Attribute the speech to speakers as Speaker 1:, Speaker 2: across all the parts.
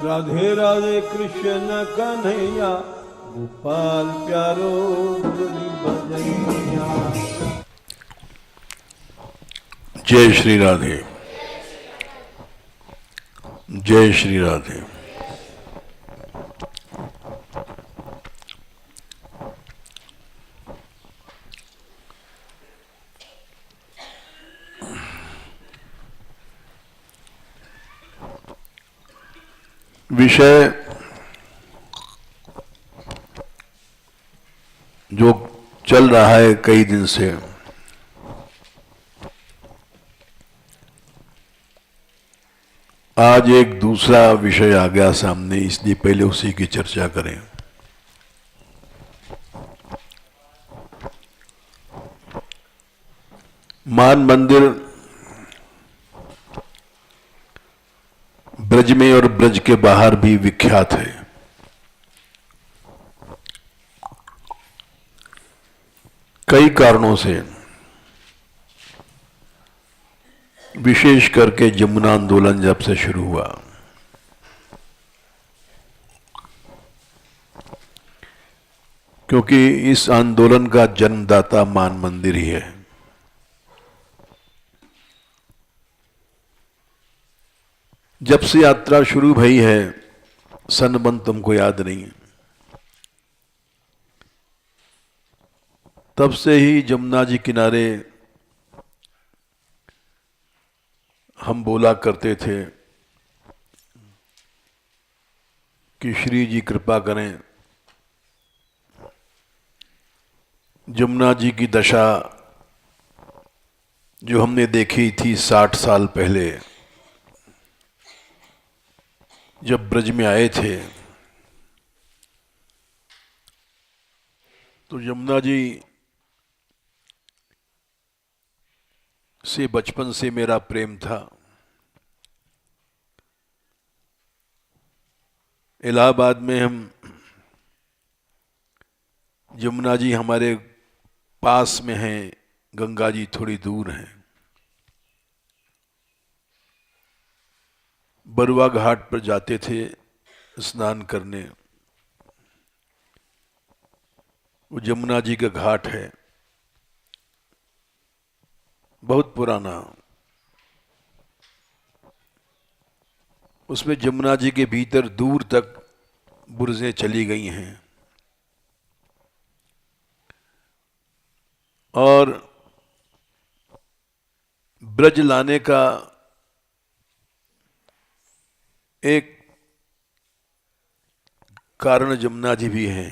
Speaker 1: राधे राधे कृष्ण कन्हैया, गोपाल प्यारो मुरली बजैया।
Speaker 2: जय श्री राधे। जय श्री राधे। विषय जो चल रहा है कई दिन से, आज एक दूसरा विषय आ गया सामने, इसलिए पहले उसी की चर्चा करें। मान मंदिर ब्रज में और ब्रज के बाहर भी विख्यात है। कई कारणों से, विशेष करके जमुना आंदोलन जब से शुरू हुआ, क्योंकि इस आंदोलन का जन्मदाता मान मंदिर ही है। जब से यात्रा शुरू भई है, सनबन तुमको याद नहीं, तब से ही जमुना जी किनारे हम बोला करते थे कि श्री जी कृपा करें, जमुना जी की दशा जो हमने देखी थी 60 साल पहले जब ब्रज में आए थे, तो यमुना जी से बचपन से मेरा प्रेम था। इलाहाबाद में हम, यमुना जी हमारे पास में हैं, गंगा जी थोड़ी दूर हैं। बरुआ घाट पर जाते थे स्नान करने, वो यमुना जी का घाट है, बहुत पुराना। उसमें यमुना जी के भीतर दूर तक बुर्जें चली गई हैं, और ब्रज लाने का एक कारण यमुना जी भी है।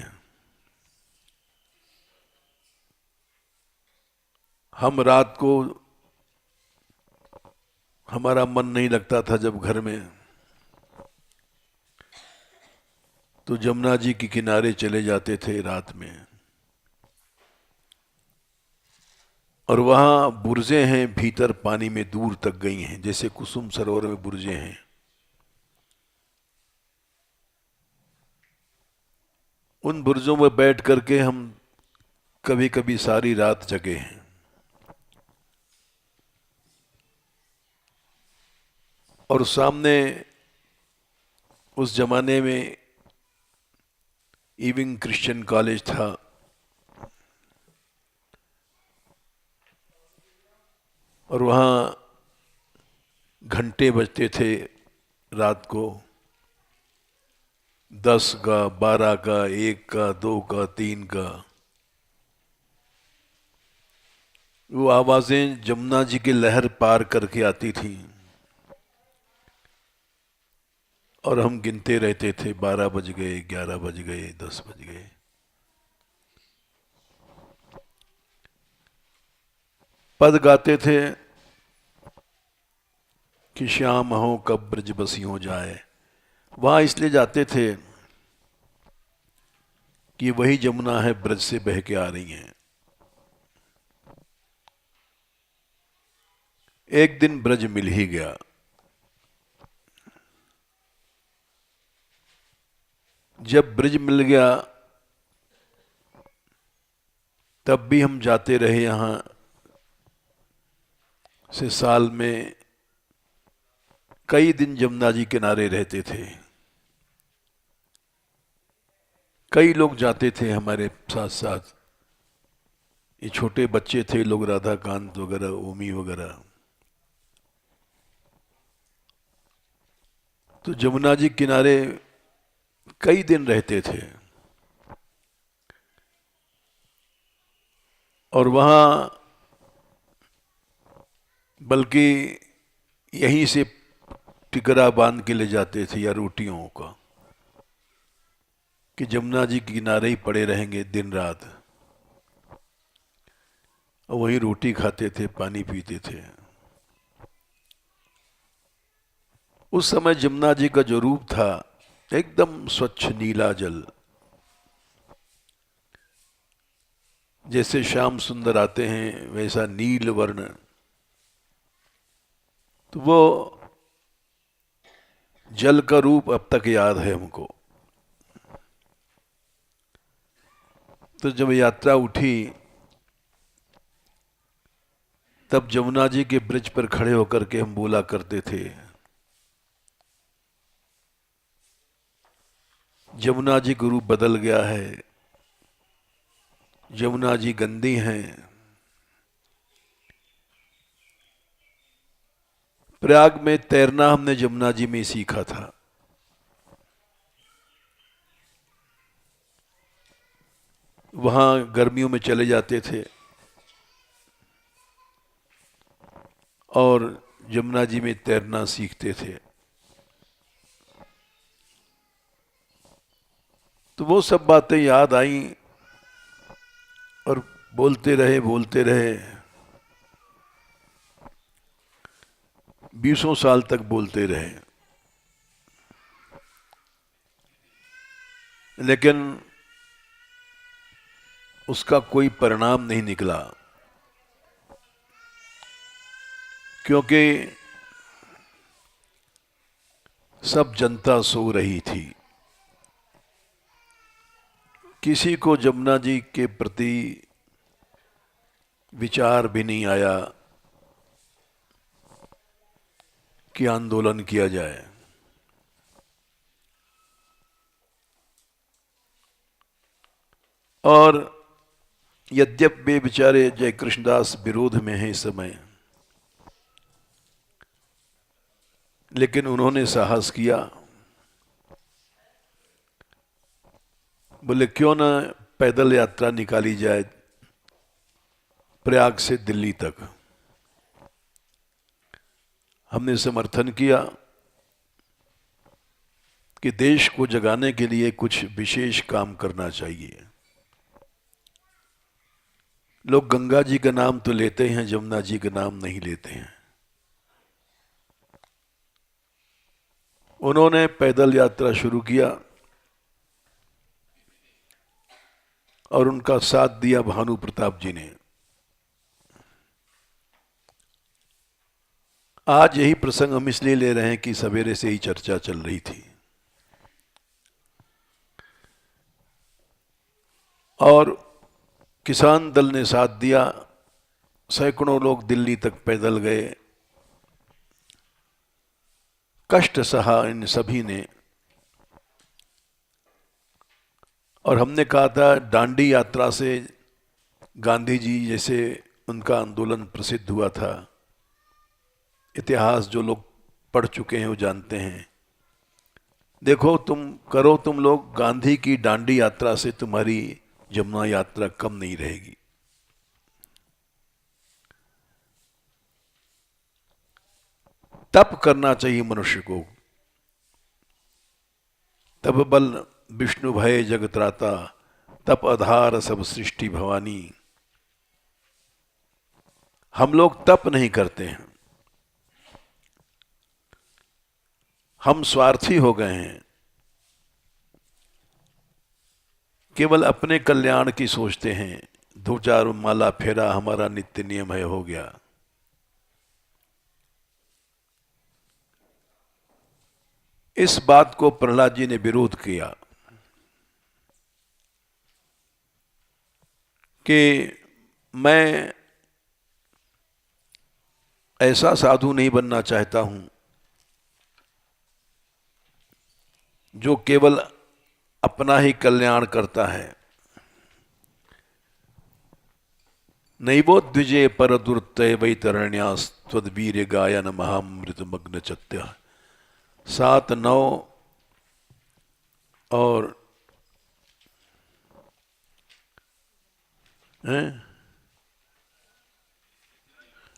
Speaker 2: हम रात को, हमारा मन नहीं लगता था जब घर में, तो यमुना जी के किनारे चले जाते थे रात में, और वहां बुर्जें हैं भीतर पानी में दूर तक गई हैं, जैसे कुसुम सरोवर में बुर्जें हैं। उन बुर्जों में बैठ करके हम कभी कभी सारी रात जगे हैं। और सामने उस जमाने में इविंग क्रिश्चियन कॉलेज था, और वहाँ घंटे बजते थे रात को, 10 का, 12 का, 1 का, 2 का, 3 का। वो आवाजें जमुना जी की लहर पार करके आती थी, और हम गिनते रहते थे, 12 बज गए, 11 बज गए, 10 बज गए। पद गाते थे कि श्याम हो कब ब्रज बसी हो जाए। वहां इसलिए जाते थे कि वही जमुना है ब्रज से बह के आ रही है। एक दिन ब्रज मिल ही गया। जब ब्रज मिल गया, तब भी हम जाते रहे। यहां से साल में कई दिन जमुना जी किनारे रहते थे। कई लोग जाते थे हमारे साथ साथ, ये छोटे बच्चे थे लोग, राधा कांत वगैरह, ओमी वगैरह। तो जमुना जी किनारे कई दिन रहते थे और वहाँ बल्कि यहीं से टिकरा बांध के ले जाते थे या रोटियों का, कि जमुना जी के किनारे ही पड़े रहेंगे दिन रात, और वहीं रोटी खाते थे, पानी पीते थे। उस समय जमुना जी का जो रूप था, एकदम स्वच्छ नीला जल, जैसे श्याम सुंदर आते हैं वैसा नील वर्ण। तो वो जल का रूप अब तक याद है हमको। तो जब यात्रा उठी तब जमुना जी के ब्रिज पर खड़े होकर के हम बोला करते थे, जमुना जी का रूप बदल गया है, जमुना जी गंदी हैं। प्रयाग में तैरना हमने जमुना जी में सीखा था। वहां गर्मियों में चले जाते थे और जमुना जी में तैरना सीखते थे। तो वो सब बातें याद आई और बोलते रहे 20 साल तक बोलते रहे। लेकिन उसका कोई परिणाम नहीं निकला, क्योंकि सब जनता सो रही थी। किसी को जमुना जी के प्रति विचार भी नहीं आया कि आंदोलन किया जाए। और यद्यप वे बेचारे जय कृष्णदास विरोध में हैं इस समय, लेकिन उन्होंने साहस किया। बोले क्यों ना पैदल यात्रा निकाली जाए प्रयाग से दिल्ली तक। हमने समर्थन किया कि देश को जगाने के लिए कुछ विशेष काम करना चाहिए। लोग गंगा जी का नाम तो लेते हैं, जमुना जी का नाम नहीं लेते हैं। उन्होंने पैदल यात्रा शुरू किया और उनका साथ दिया भानु प्रताप जी ने। आज यही प्रसंग हम इसलिए ले रहे हैं कि सवेरे से ही चर्चा चल रही थी और किसान दल ने साथ दिया। सैकड़ों लोग दिल्ली तक पैदल गए, कष्ट सहा इन सभी ने। और हमने कहा था दांडी यात्रा से गांधी जी जैसे उनका आंदोलन प्रसिद्ध हुआ था। इतिहास जो लोग पढ़ चुके हैं वो जानते हैं। देखो तुम लोग गांधी की दांडी यात्रा से तुम्हारी जमुना यात्रा कम नहीं रहेगी। तप करना चाहिए मनुष्य को। तप बल विष्णु भय जगत्राता, तप आधार सब सृष्टि भवानी। हम लोग तप नहीं करते हैं, हम स्वार्थी हो गए हैं, केवल अपने कल्याण की सोचते हैं। 2-4 माला फेरा हमारा नित्य नियम है, हो गया। इस बात को प्रहलाद जी ने विरोध किया कि मैं ऐसा साधु नहीं बनना चाहता हूं जो केवल अपना ही कल्याण करता है। नैवो द्विजे पर दुर्तय वैतरण्यास्त्वद्वीर्य गायन महामृत मग्न चत्य। 7, 9 और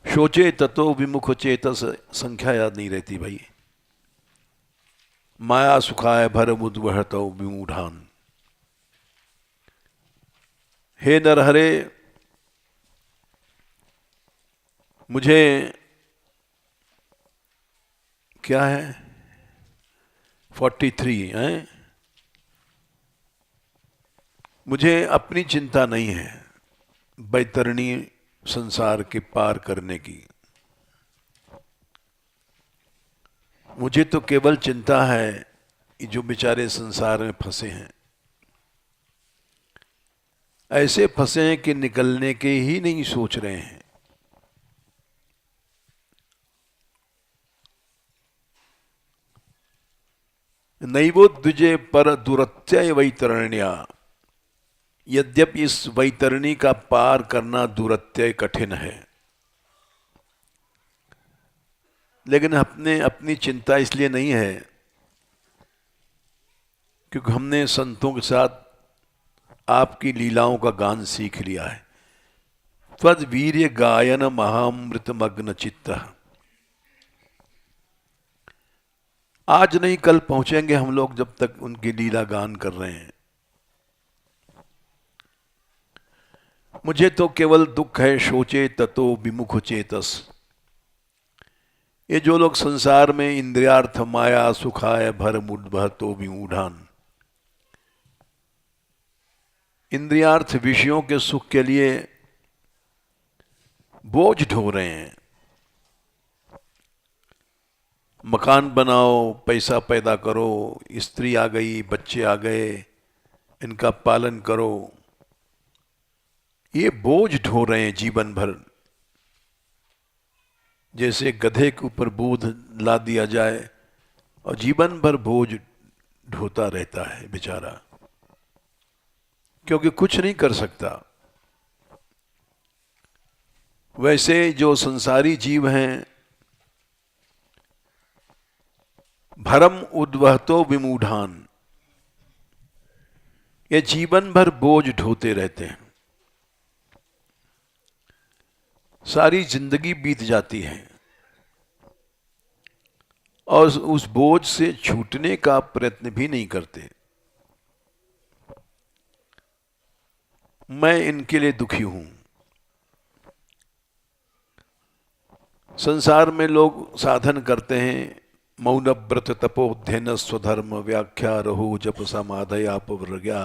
Speaker 2: सोचे ततो विमुख चेतस, संख्या याद नहीं रहती भाई। माया सुखाय भर मुद्वहतो विमूढ़ान। हे नरहरे, मुझे क्या है 43 है, मुझे अपनी चिंता नहीं है बैतरणी संसार के पार करने की। मुझे तो केवल चिंता है कि जो बेचारे संसार में फंसे हैं, ऐसे फंसे हैं कि निकलने के ही नहीं सोच रहे हैं। नैवो द्विजे पर दुरत्यय वैतरण्या। यद्यपि इस वैतरणी का पार करना दुरत्यय कठिन है, लेकिन अपनी चिंता इसलिए नहीं है क्योंकि हमने संतों के साथ आपकी लीलाओं का गान सीख लिया है। त्वद वीर्य गायन महामृत मग्न चित्त। आज नहीं कल पहुंचेंगे हम लोग, जब तक उनकी लीला गान कर रहे हैं। मुझे तो केवल दुख है सोचे ततो विमुख चेतस। ये जो लोग संसार में इंद्रियार्थ माया सुखाय भर मुद्भतो विमूढ़ान, इंद्रियार्थ विषयों के सुख के लिए बोझ ढो रहे हैं। मकान बनाओ, पैसा पैदा करो, स्त्री आ गई, बच्चे आ गए, इनका पालन करो, ये बोझ ढो रहे हैं जीवन भर। जैसे गधे के ऊपर बोझ ला दिया जाए और जीवन भर बोझ ढोता रहता है बेचारा, क्योंकि कुछ नहीं कर सकता। वैसे जो संसारी जीव हैं, भरम उद्वहतो विमूढ़ान, ये जीवन भर बोझ ढोते रहते हैं। सारी जिंदगी बीत जाती है और उस बोझ से छूटने का प्रयत्न भी नहीं करते। मैं इनके लिए दुखी हूं। संसार में लोग साधन करते हैं, मौन व्रत तपोध्ययन स्वधर्म व्याख्या रहो जप समाधया प्रज्ञा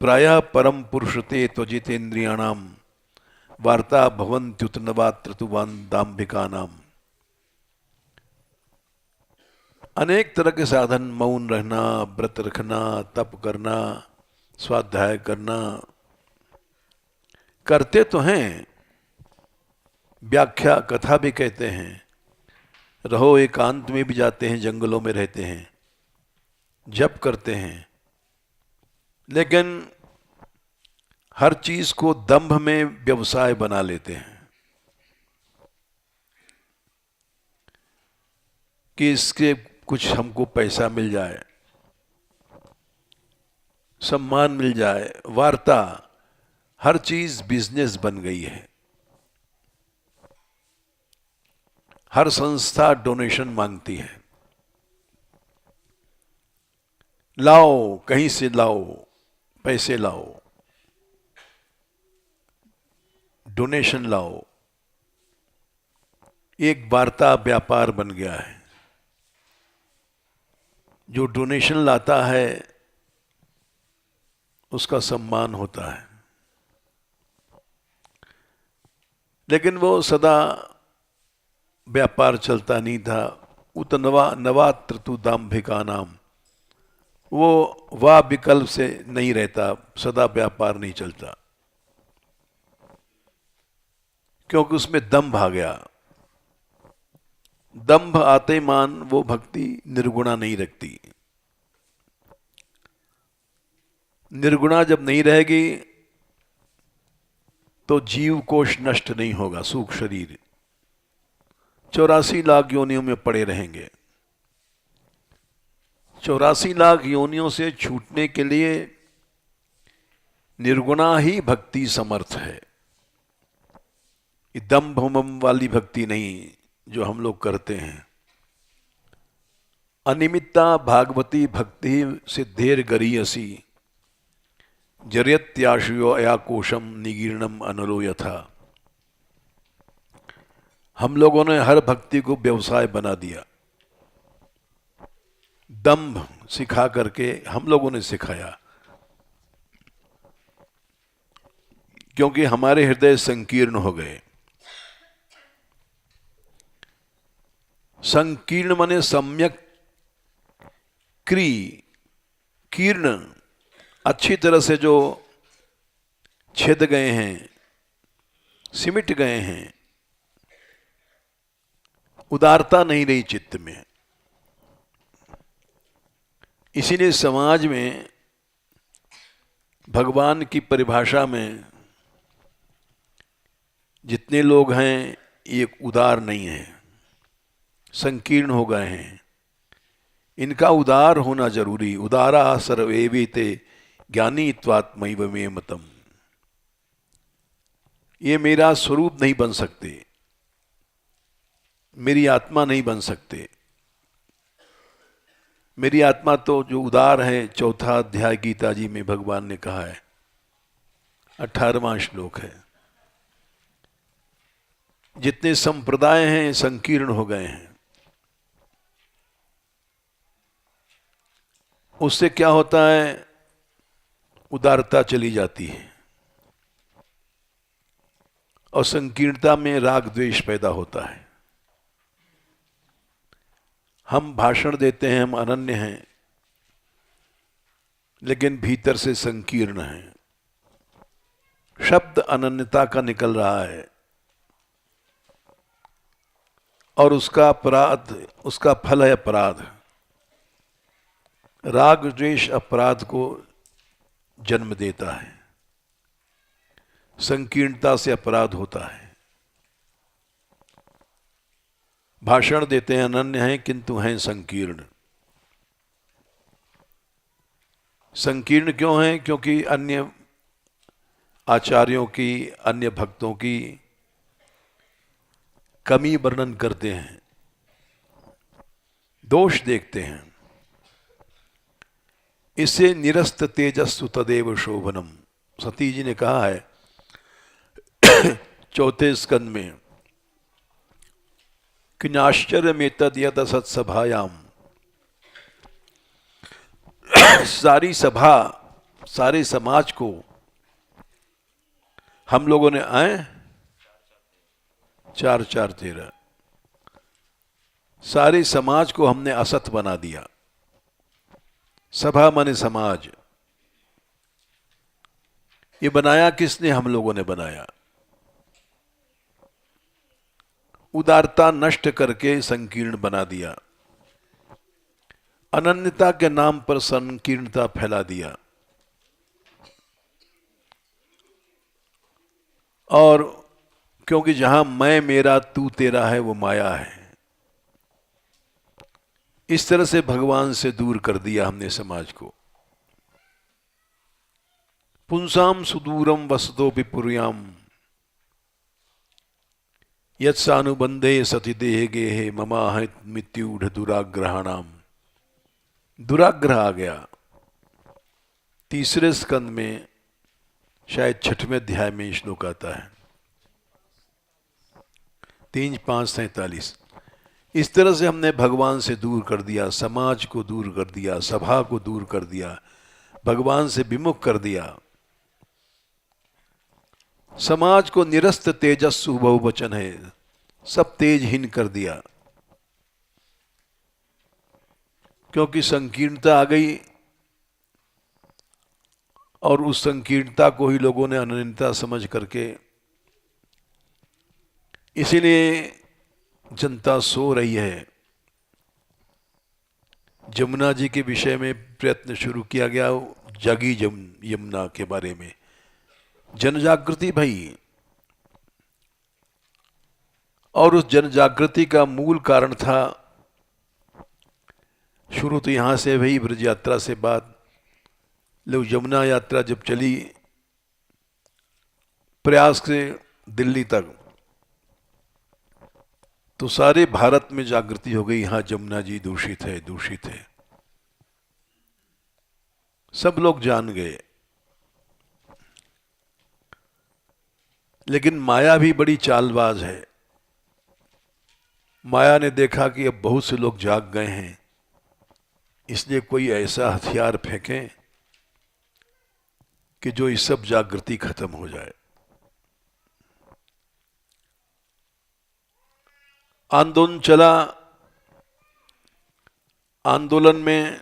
Speaker 2: प्रायः परम पुरुषते त्वजितेन्द्रियाणाम वार्ता भवन्त्युतनवात्रतुवान दाम्भिका नाम। अनेक तरह के साधन, मौन रहना, व्रत रखना, तप करना, स्वाध्याय करना, करते तो हैं। व्याख्या कथा भी कहते हैं, रहो एकांत में भी जाते हैं, जंगलों में रहते हैं, जप करते हैं, लेकिन हर चीज को दंभ में व्यवसाय बना लेते हैं कि इसके कुछ हमको पैसा मिल जाए, सम्मान मिल जाए, वार्ता, हर चीज बिजनेस बन गई है। हर संस्था डोनेशन मांगती है, लाओ कहीं से लाओ, पैसे लाओ, डोनेशन लाओ। एक वार्ता व्यापार बन गया है। जो डोनेशन लाता है उसका सम्मान होता है, लेकिन वो सदा व्यापार चलता नहीं था। उतनवा नवात्रतु दाम्भिका नाम, वो वाह विकल्प से नहीं रहता, सदा व्यापार नहीं चलता, क्योंकि उसमें दंभ आ गया। दंभ आते मान वो भक्ति निर्गुणा नहीं रखती। निर्गुणा जब नहीं रहेगी तो जीव कोश नष्ट नहीं होगा, सूक्ष्म शरीर 84 लाख योनियों में पड़े रहेंगे। 84 लाख योनियों से छूटने के लिए निर्गुणा ही भक्ति समर्थ है। दंभ मम वाली भक्ति नहीं जो हम लोग करते हैं। अनिमित्ता भागवती भक्ति सिद्धेर गरीयसी जरियत्याशयो अयाकोशम निगीर्णम अनलो यथा। हम लोगों ने हर भक्ति को व्यवसाय बना दिया। दंभ सिखा करके हम लोगों ने सिखाया, क्योंकि हमारे हृदय संकीर्ण हो गए। संकीर्ण माने सम्यक कीर्ण, अच्छी तरह से जो छिद गए हैं, सिमट गए हैं। उदारता नहीं रही चित्त में। इसीलिए समाज में भगवान की परिभाषा में जितने लोग हैं ये उदार नहीं हैं, संकीर्ण हो गए हैं। इनका उदार होना जरूरी। उदारा सर्वेवेते ज्ञानी त्वात्मैव मे मतम। ये मेरा स्वरूप नहीं बन सकते, मेरी आत्मा नहीं बन सकते। मेरी आत्मा तो जो उदार है, 4वां अध्याय गीता जी में भगवान ने कहा है, 18वां श्लोक है। जितने संप्रदाय हैं संकीर्ण हो गए हैं। उससे क्या होता है? उदारता चली जाती है और संकीर्णता में राग द्वेष पैदा होता है। हम भाषण देते हैं, हम अनन्य हैं, लेकिन भीतर से संकीर्ण हैं। शब्द अनन्यता का निकल रहा है और उसका अपराध, उसका फल है अपराध। राग द्वेष अपराध को जन्म देता है। संकीर्णता से अपराध होता है। भाषण देते हैं, अनन्य हैं किंतु हैं संकीर्ण। संकीर्ण क्यों हैं? क्योंकि अन्य आचार्यों की, अन्य भक्तों की कमी वर्णन करते हैं, दोष देखते हैं। इससे निरस्त तेजस्सु तदेव शोभनम। सती जी ने कहा है 4 स्कंद में कि नाश्चर्य में तद यत सत्सभायाम। सारी सभा, सारे समाज को हम लोगों ने 4-4-13 सारे समाज को हमने असत बना दिया। सभा माने समाज। ये बनाया किसने? हम लोगों ने बनाया। उदारता नष्ट करके संकीर्ण बना दिया। अनन्यता के नाम पर संकीर्णता फैला दिया। और क्योंकि जहां मैं मेरा तू तेरा है वो माया है। इस तरह से भगवान से दूर कर दिया हमने समाज को। पुंसाम सुदूरम वसतो विपुर्याम यत्सानुबंधे सति देह गेहे ममाहित मृत्युढ़ दुराग्रहाणाम। दुराग्रह आ गया। 3 स्कंद में शायद 6वें अध्याय में श्लोक आता है 3-5-47। इस तरह से हमने भगवान से दूर कर दिया, समाज को दूर कर दिया, सभा को दूर कर दिया, भगवान से विमुख कर दिया। समाज को निरस्त तेजस्सु बहुवचन है, सब तेजहीन कर दिया। क्योंकि संकीर्णता आ गई और उस संकीर्णता को ही लोगों ने अनन्यता समझ करके, इसीलिए जनता सो रही है। जमुना जी के विषय में प्रयत्न शुरू किया गया, जागी यमुना के बारे में। जन जागृति भाई, और उस जन जागृति का मूल कारण था, शुरू तो यहां से भाई ब्रज यात्रा से बात, लोग यमुना यात्रा जब चली प्रयास से दिल्ली तक, तो सारे भारत में जागृति हो गई, यहां जमुना जी दूषित है, दूषित है। सब लोग जान गए। लेकिन माया भी बड़ी चालबाज है। माया ने देखा कि अब बहुत से लोग जाग गए हैं, इसलिए कोई ऐसा हथियार फेंकें कि जो इस सब जागृति खत्म हो जाए। आंदोलन चला। आंदोलन में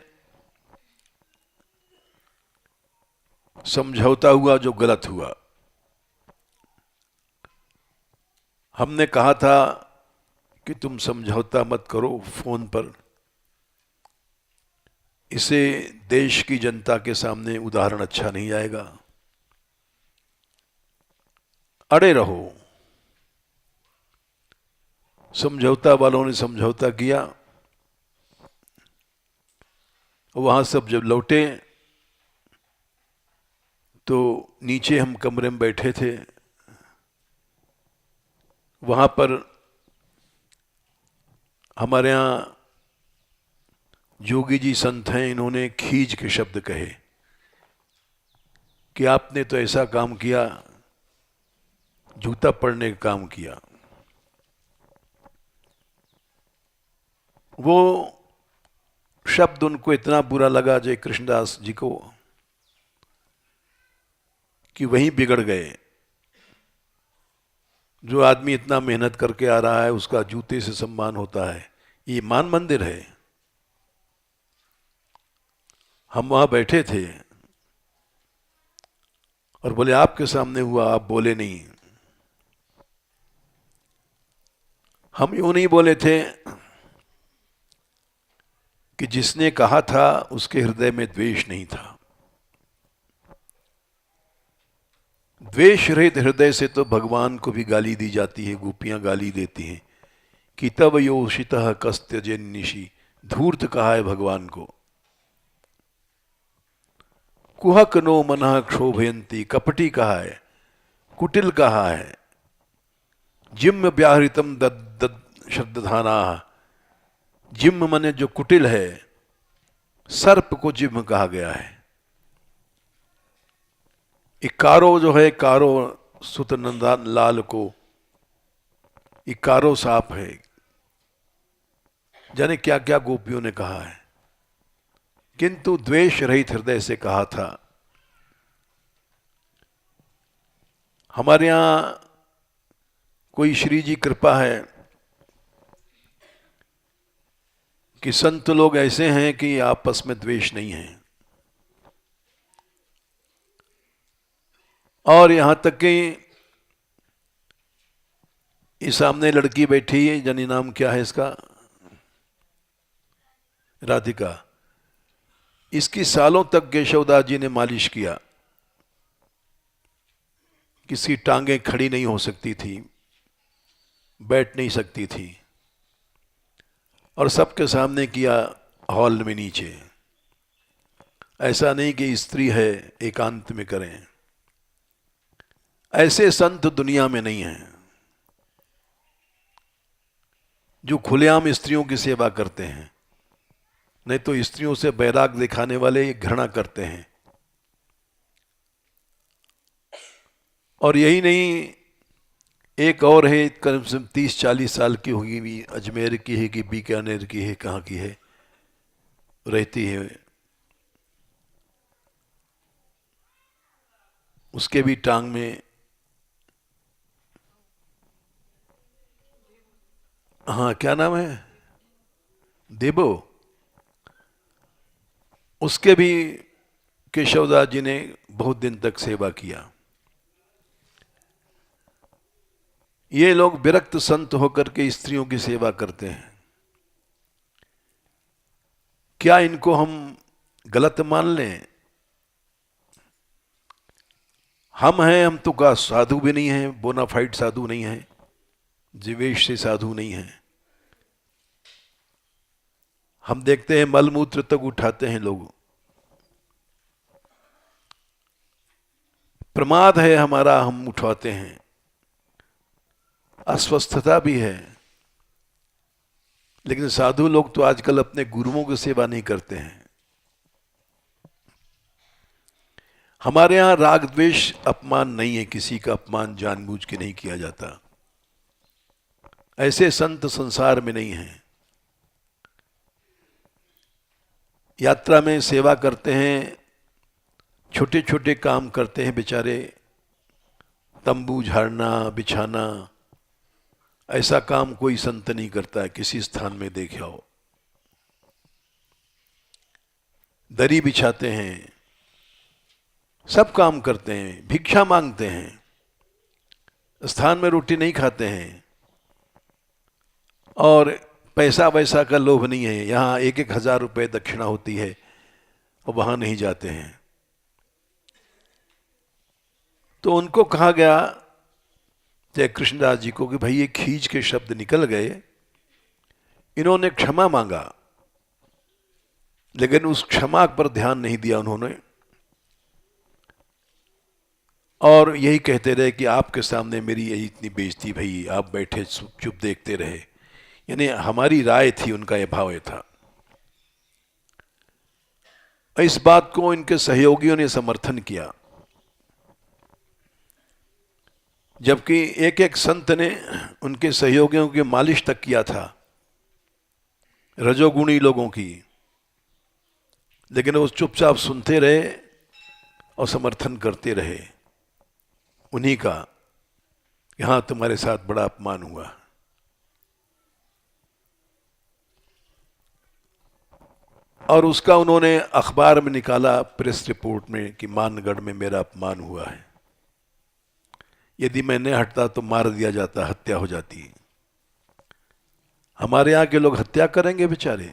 Speaker 2: समझौता हुआ जो गलत हुआ। हमने कहा था कि तुम समझौता मत करो फोन पर, इसे देश की जनता के सामने उदाहरण अच्छा नहीं आएगा, अड़े रहो। समझौता वालों ने समझौता किया। वहां सब जब लौटे तो नीचे हम कमरे में बैठे थे, वहां पर हमारे यहाँ जोगी जी संत हैं, इन्होंने खींच के शब्द कहे कि आपने तो ऐसा काम किया, जूता पड़ने का काम किया। वो शब्द उनको इतना बुरा लगा जय कृष्णदास जी को कि वहीं बिगड़ गए। जो आदमी इतना मेहनत करके आ रहा है उसका जूते से सम्मान होता है, ये मान मंदिर है। हम वहां बैठे थे और बोले आपके सामने हुआ, आप बोले नहीं। हम यूं नहीं बोले थे कि जिसने कहा था उसके हृदय में द्वेष नहीं था। द्वेष रहित हृदय से तो भगवान को भी गाली दी जाती है, गोपियां गाली देती हैं कि तब योषितः कस्त्यजेन निशि, धूर्त कहा है भगवान को। कुहक नो मनः क्षोभयंती, कपटी कहा है, कुटिल कहा है। जिम्म व्याहृतम दद शब्दधाना, जिम्म मने जो कुटिल है, सर्प को जिम्म कहा गया है। इकारो जो है, कारो सुत नंदन लाल को इकारो सांप है। जाने क्या क्या गोपियों ने कहा है, किंतु द्वेष रहित हृदय से कहा था। हमारे यहां कोई श्री जी कृपा है कि संत लोग ऐसे हैं कि आपस में द्वेष नहीं है। और यहां तक कि इस सामने लड़की बैठी है, जानी नाम क्या है इसका, राधिका, इसकी सालों तक केशवदास जी ने मालिश किया। किसी टांगें खड़ी नहीं हो सकती थी, बैठ नहीं सकती थी, और सबके सामने किया हॉल में नीचे। ऐसा नहीं कि स्त्री है एकांत में करें। ऐसे संत दुनिया में नहीं हैं जो खुलेआम स्त्रियों की सेवा करते हैं। नहीं तो स्त्रियों से बैराग दिखाने वाले घृणा करते हैं। और यही नहीं, एक और है, करीब से 30-40 साल की होगी, भी अजमेर की है कि बीकानेर की है, कहाँ की है, रहती है। उसके भी टांग में, हाँ क्या नाम है, देबो, उसके भी केशवदास जी ने बहुत दिन तक सेवा किया। ये लोग विरक्त संत होकर के स्त्रियों की सेवा करते हैं। क्या इनको हम गलत मान लें? हम हैं, हम तो का साधु भी नहीं हैं, बोनाफाइड साधु नहीं हैं, जीवेश से साधु नहीं हैं। हम देखते हैं मलमूत्र तक उठाते हैं लोग। प्रमाद है हमारा, हम उठाते हैं। अस्वस्थता भी है। लेकिन साधु लोग तो आजकल अपने गुरुओं की सेवा नहीं करते हैं। हमारे यहां राग द्वेष अपमान नहीं है, किसी का अपमान जानबूझ के नहीं किया जाता। ऐसे संत संसार में नहीं हैं। यात्रा में सेवा करते हैं, छोटे छोटे काम करते हैं बेचारे, तंबू झाड़ना बिछाना, ऐसा काम कोई संत नहीं करता है किसी स्थान में देखे हो। दरी बिछाते हैं, सब काम करते हैं, भिक्षा मांगते हैं, स्थान में रोटी नहीं खाते हैं, और पैसा वैसा का लोभ नहीं है। यहां 1,000 रुपए दक्षिणा होती है और वहां नहीं जाते हैं। तो उनको कहा गया जय कृष्णदास जी को कि भाई ये खींच के शब्द निकल गए। इन्होंने क्षमा मांगा, लेकिन उस क्षमा पर ध्यान नहीं दिया उन्होंने, और यही कहते रहे कि आपके सामने मेरी यही इतनी बेइज्जती भई, आप बैठे चुप देखते रहे। यानी हमारी राय थी, उनका यह भाव था। इस बात को इनके सहयोगियों ने समर्थन किया, जबकि एक एक संत ने उनके सहयोगियों की मालिश तक किया था, रजोगुणी लोगों की। लेकिन वो चुपचाप सुनते रहे और समर्थन करते रहे उन्हीं का। यहां तुम्हारे साथ बड़ा अपमान हुआ। और उसका उन्होंने अखबार में निकाला, प्रेस रिपोर्ट में, कि मानगढ़ में मेरा अपमान हुआ है। यदि मैं नहीं हटता तो मार दिया जाता, हत्या हो जाती। हमारे यहां के लोग हत्या करेंगे बेचारे।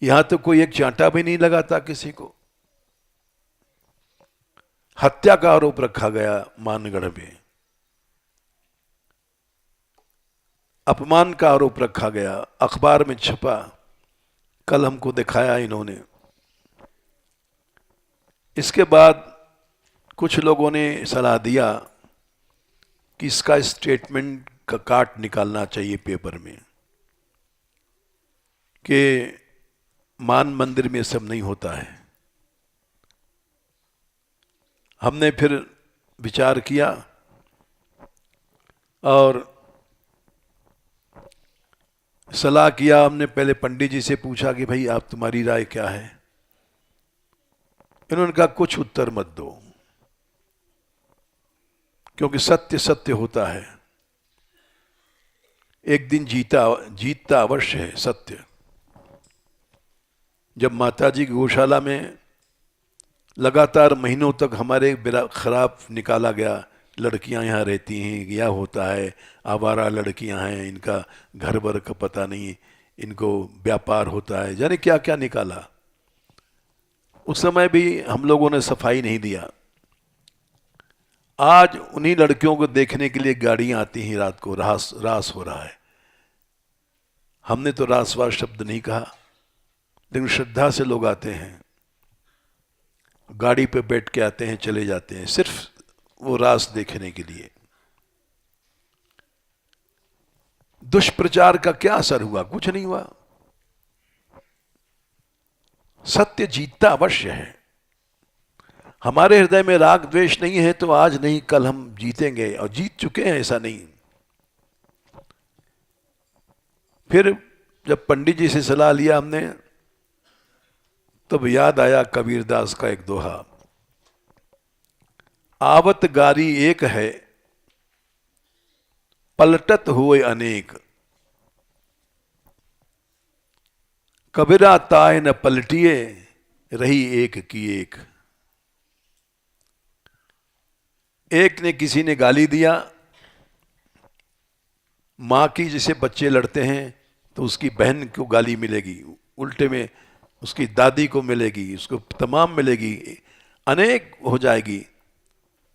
Speaker 2: यहां तो कोई एक चांटा भी नहीं लगाता किसी को। हत्या का आरोप रखा गया मानगढ़ में, अपमान का आरोप रखा गया, अखबार में छपा, कल हमको दिखाया इन्होंने। इसके बाद कुछ लोगों ने सलाह दिया कि इसका स्टेटमेंट का काट निकालना चाहिए पेपर में, कि मान मंदिर में सब नहीं होता है। हमने फिर विचार किया और सलाह किया। हमने पहले पंडित जी से पूछा कि भाई आप, तुम्हारी राय क्या है। इन्होंने कहा कुछ उत्तर मत दो, क्योंकि सत्य सत्य होता है, एक दिन जीतता अवश्य है सत्य। जब माताजी की गौशाला में लगातार महीनों तक हमारे खराब निकाला गया, लड़कियां यहाँ रहती हैं, यह होता है, आवारा लड़कियां हैं, इनका घर बर का पता नहीं, इनको व्यापार होता है, जाने क्या क्या निकाला। उस समय भी हम लोगों ने सफाई नहीं दिया। आज उन्हीं लड़कियों को देखने के लिए गाड़ियां आती हैं रात को, रास हो रहा है। हमने तो रासवास शब्द नहीं कहा, लेकिन श्रद्धा से लोग आते हैं, गाड़ी पे बैठ के आते हैं, चले जाते हैं, सिर्फ वो रास देखने के लिए। दुष्प्रचार का क्या असर हुआ? कुछ नहीं हुआ। सत्य जीतता अवश्य है। हमारे हृदय में राग द्वेष नहीं है तो आज नहीं कल हम जीतेंगे, और जीत चुके हैं, ऐसा नहीं। फिर जब पंडित जी से सलाह लिया हमने, तब याद आया कबीरदास का एक दोहा, आवत गारी एक है, पलटत हुए अनेक। कबीरा ताय न पलटिए, रही एक की एक। एक ने, किसी ने गाली दिया, मां की जैसे बच्चे लड़ते हैं तो उसकी बहन को गाली मिलेगी, उल्टे में उसकी दादी को मिलेगी, उसको तमाम मिलेगी। अनेक हो जाएगी।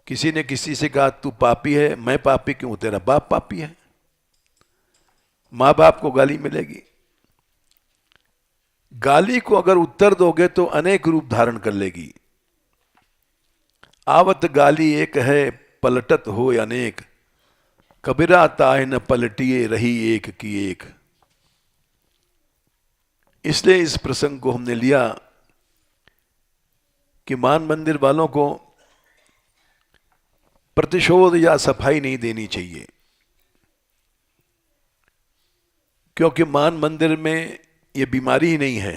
Speaker 2: किसी ने किसी से कहा तू पापी है, मैं पापी क्यों, तेरा बाप पापी है। मां बाप को गाली मिलेगी। गाली को अगर उत्तर दोगे तो अनेक रूप धारण कर लेगी। आवत गाली एक है, पलटत हो अनेक, कबीरा ताय न पलटिए रही एक की एक। इसलिए इस प्रसंग को हमने लिया कि मान मंदिर वालों को प्रतिशोध या सफाई नहीं देनी चाहिए, क्योंकि मान मंदिर में ये बीमारी ही नहीं है।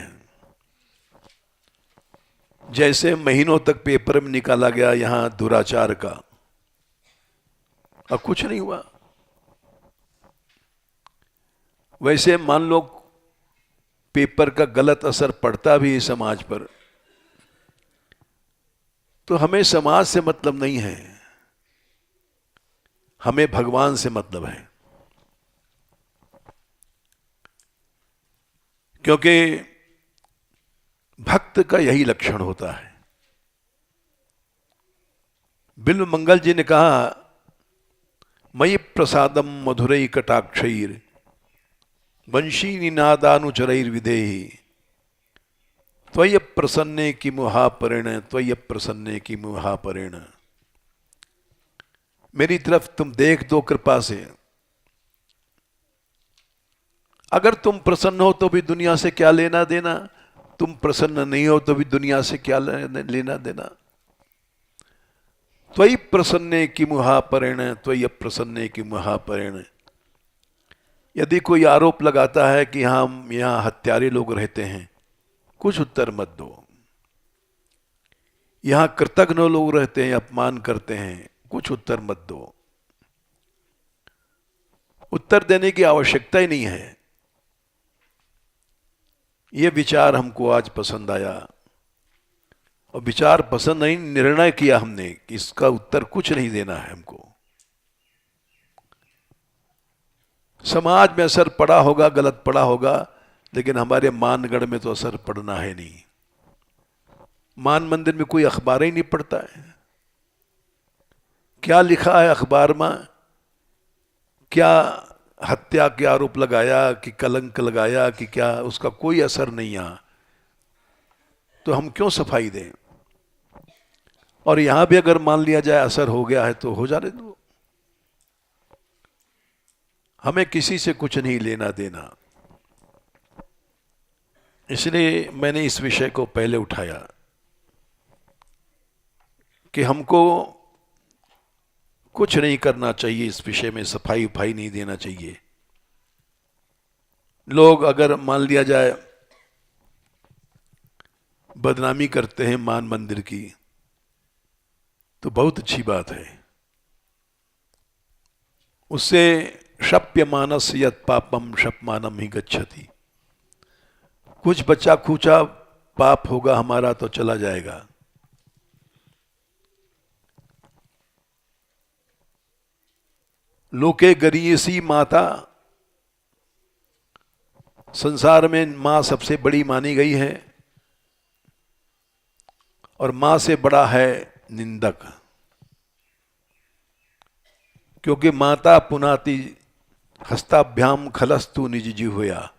Speaker 2: जैसे महीनों तक पेपर में निकाला गया यहां दुराचार का, अब कुछ नहीं हुआ, वैसे मान लो पेपर का गलत असर पड़ता भी है समाज पर, तो हमें समाज से मतलब नहीं है, हमें भगवान से मतलब है। क्योंकि भक्त का यही लक्षण होता है। बिल्व मंगल जी ने कहा, मयि प्रसादम मधुरई कटाक्षैर वंशी निनादानुचरैर विदेहि त्वय्य प्रसन्ने की मुहापरेण त्वय्य प्रसन्ने की मुहापरेण। मेरी तरफ तुम देख दो कृपा से, अगर तुम प्रसन्न हो तो भी दुनिया से क्या लेना देना, तुम प्रसन्न नहीं हो तो भी दुनिया से क्या लेना देना। त्वयि प्रसन्ने की मुहापरेण त्वय्य प्रसन्ने की मुहापरेण। यदि कोई आरोप लगाता है कि हम यहां हत्यारे लोग रहते हैं, कुछ उत्तर मत दो। यहां कृतघ्न लोग रहते हैं, अपमान करते हैं, कुछ उत्तर मत दो। उत्तर देने की आवश्यकता ही नहीं है। यह विचार हमको आज पसंद आया, और विचार पसंद नहीं, निर्णय किया हमने कि इसका उत्तर कुछ नहीं देना है हमको। समाज में असर पड़ा होगा, गलत पड़ा होगा, लेकिन हमारे मानगढ़ में तो असर पड़ना है नहीं। मान मंदिर में कोई अखबार ही नहीं पढ़ता है। क्या लिखा है अखबार में, क्या हत्या के आरोप लगाया कि कलंक लगाया कि क्या, उसका कोई असर नहीं यहां। तो हम क्यों सफाई दें। और यहां भी अगर मान लिया जाए असर हो गया है तो हो जाने दो, हमें किसी से कुछ नहीं लेना देना। इसलिए मैंने इस विषय को पहले उठाया कि हमको कुछ नहीं करना चाहिए, इस विषय में सफाई उफाई नहीं देना चाहिए। लोग अगर मान लिया जाए बदनामी करते हैं मान मंदिर की, तो बहुत अच्छी बात है। उससे शप्यमानस यत् पापम शपमानम ही गच्छति। कुछ बच्चा खूचा पाप होगा हमारा तो चला जाएगा। लोके गरीयसी माता, संसार में मां सबसे बड़ी मानी गई है, और मां से बड़ा है निंदक। क्योंकि माता पुनाति हस्ताभ्याम खलस्तु निज जिह्वया।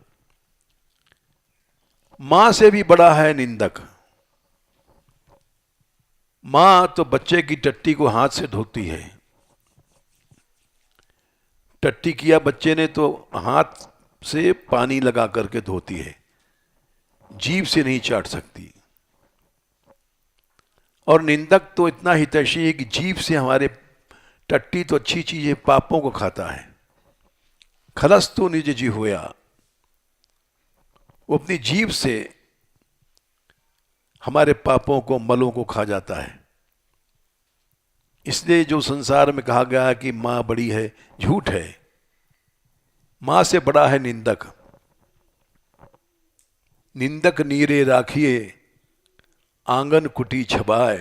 Speaker 2: मां से भी बड़ा है निंदक। मां तो बच्चे की टट्टी को हाथ से धोती है। टट्टी किया बच्चे ने तो हाथ से पानी लगा करके धोती है, जीभ से नहीं चाट सकती। और निंदक तो इतना हितैषी है कि जीभ से हमारे, टट्टी तो अच्छी चीज है, पापों को खाता है। खलस्तु निज जिह्वया, वो अपनी जीभ से हमारे पापों को, मलों को खा जाता है। इसलिए जो संसार में कहा गया है कि मां बड़ी है, झूठ है। मां से बड़ा है निंदक। निंदक नीरे राखिए आंगन कुटी छबाए,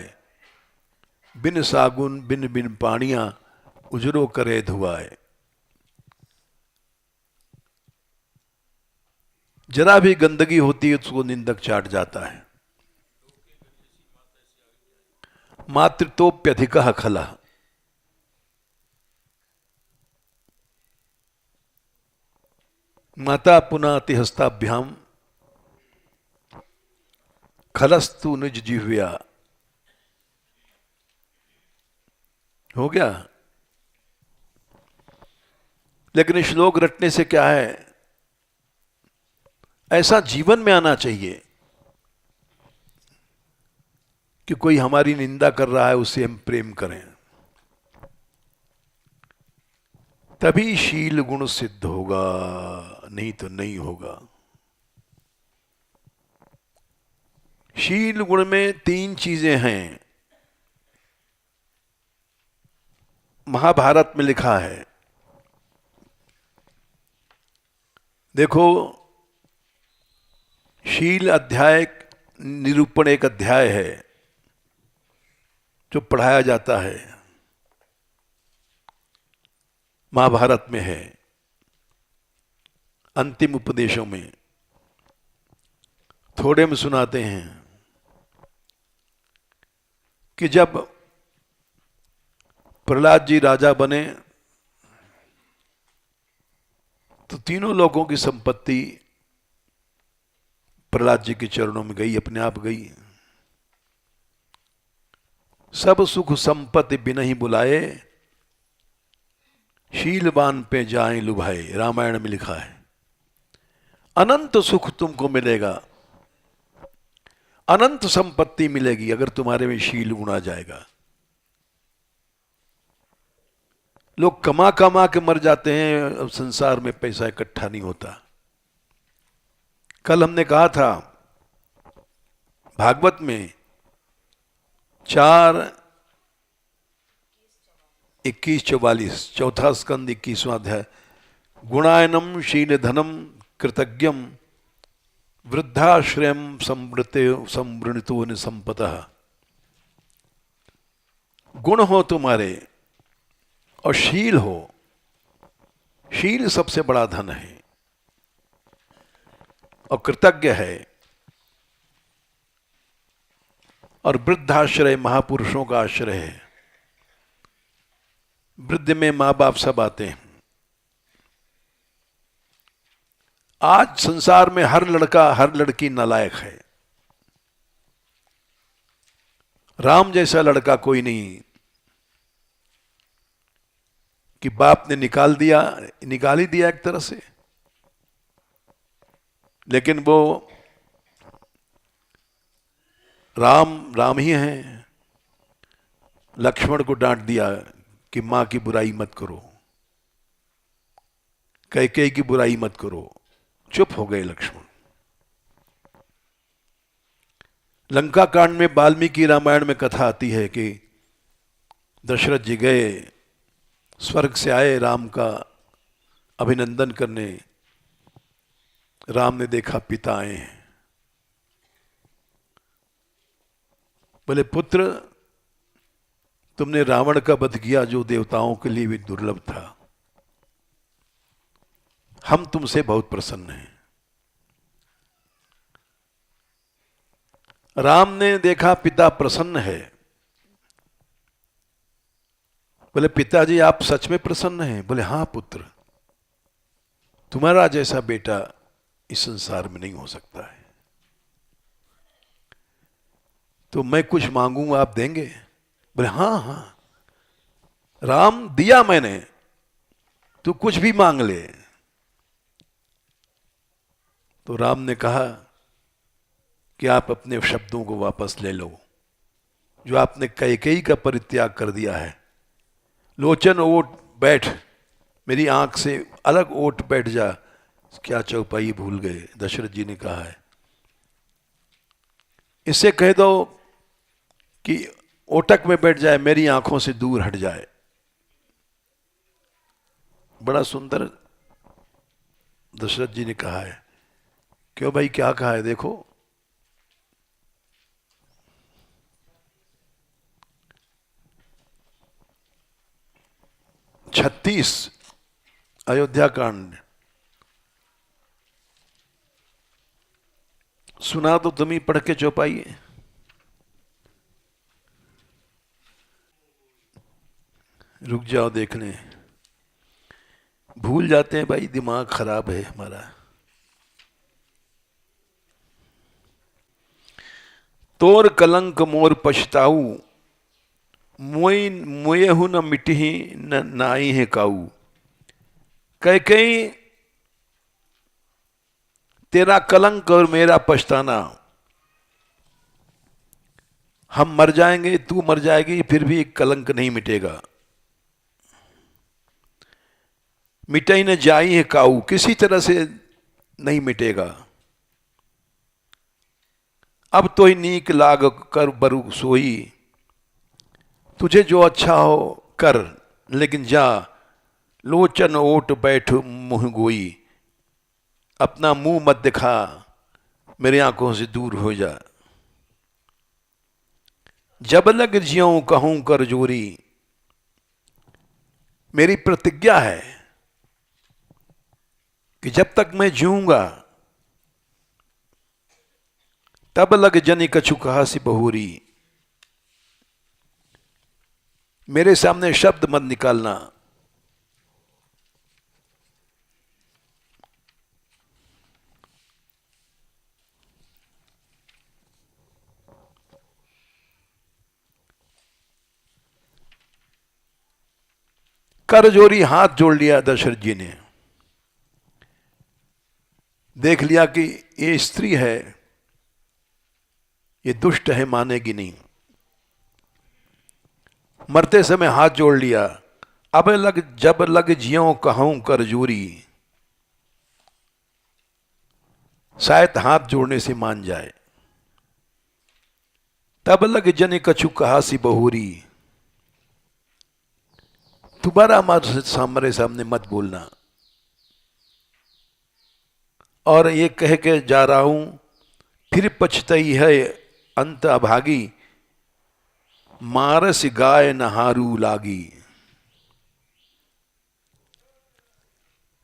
Speaker 2: बिन सागुन बिन बिन पानिया उजरो करे धुआए। जरा भी गंदगी होती है उसको निंदक चाट जाता है। मातृतोप्यधिकः खलः। माता पुनाति हस्ताभ्याम खलस्तु निज जिह्व्या। हो गया। लेकिन श्लोक रटने से क्या है, ऐसा जीवन में आना चाहिए कि कोई हमारी निंदा कर रहा है उससे हम प्रेम करें, तभी शील गुण सिद्ध होगा, नहीं तो नहीं होगा। शील गुण में 3 चीजें हैं। महाभारत में लिखा है, देखो, शील अध्याय निरूपण एक अध्याय है जो पढ़ाया जाता है, महाभारत में है, अंतिम उपदेशों में थोड़े में सुनाते हैं कि जब प्रहलाद जी राजा बने तो तीनों लोगों की संपत्ति प्रहलाद जी के चरणों में गई, अपने आप गई। सब सुख संपत्ति बिन ही बुलाए, शीलवान पे जाएं लुभाए, रामायण में लिखा है। अनंत सुख तुमको मिलेगा, अनंत संपत्ति मिलेगी अगर तुम्हारे में शील गुण आ जाएगा। लोग कमा कमा के मर जाते हैं, अब संसार में पैसा इकट्ठा नहीं होता। कल हमने कहा था भागवत में 4:21-44 चौथा स्कंद 21वां अध्याय, गुणायनम शील धनम कृतज्ञम वृद्धाश्रयम संवृणितो निसंपतः। गुण हो तुम्हारे और शील हो, शील सबसे बड़ा धन है, और कृतज्ञ है, और वृद्धाश्रय महापुरुषों का आश्रय है। वृद्ध में मां बाप सब आते हैं। आज संसार में हर लड़का हर लड़की नालायक है। राम जैसा लड़का कोई नहीं कि बाप ने निकाल ही दिया एक तरह से, लेकिन वो राम ही हैं। लक्ष्मण को डांट दिया कि मां की बुराई मत करो, कैकेयी की बुराई मत करो, चुप हो गए लक्ष्मण। लंका कांड में वाल्मीकि रामायण में कथा आती है कि दशरथ जी गए, स्वर्ग से आए राम का अभिनंदन करने। राम ने देखा पिता आए हैं, बोले पुत्र तुमने रावण का वध किया जो देवताओं के लिए भी दुर्लभ था, हम तुमसे बहुत प्रसन्न हैं। राम ने देखा पिता प्रसन्न है, बोले पिताजी आप सच में प्रसन्न हैं? बोले हाँ पुत्र, तुम्हारा जैसा बेटा इस संसार में नहीं हो सकता है, तो मैं कुछ मांगूंगा आप देंगे? बोले हाँ हाँ राम, दिया मैंने, तू कुछ भी मांग ले। तो राम ने कहा कि आप अपने शब्दों को वापस ले लो, जो आपने कैकेयी का परित्याग कर दिया है। लोचन ओट बैठ, मेरी आंख से अलग ओट बैठ जा। क्या चौपाई भूल गए, दशरथ जी ने कहा है। इससे कह दो कि ओटक में बैठ जाए, मेरी आंखों से दूर हट जाए। बड़ा सुंदर दशरथ जी ने कहा है। क्यों भाई, क्या कहा है? देखो, छत्तीस अयोध्या कांड सुना तो तुम ही पढ़ के चौपाइए। रुक जाओ देख लें। भूल जाते हैं भाई, दिमाग खराब है हमारा। तोर कलंक मोर पछताऊ, मोई मोयहु न मिटही न नाई है काऊ। कई कई तेरा कलंक और मेरा पछताना, हम मर जाएंगे, तू मर जाएगी, फिर भी कलंक नहीं मिटेगा। मिटाई न जाई है काऊ, किसी तरह से नहीं मिटेगा। अब तो ही नीक लाग कर बरु सोई, तुझे जो अच्छा हो कर, लेकिन जा लोचन ओट बैठ मुंह गोई। अपना मुंह मत दिखा, मेरी आंखों से दूर हो जा। जब लग ज्यों कहूं कर जोरी, मेरी प्रतिज्ञा है कि जब तक मैं जीऊंगा तब लग जनि कछु कहा सी बहुरी। मेरे सामने शब्द मत निकालना। कर जोरी, हाथ जोड़ लिया दशरथ जी ने। देख लिया कि ये स्त्री है, ये दुष्ट है, मानेगी नहीं। मरते समय हाथ जोड़ लिया। अब जब लग ज्यों कहूं कर जोरी, शायद हाथ जोड़ने से मान जाए। तब लग जनि कछु कहा सी बहुरी, दोबारा हमारे सामने मत बोलना। और ये कह के जा रहा हूं, फिर पछतई है अंत अभागी, मारस गाय नहारू लागी।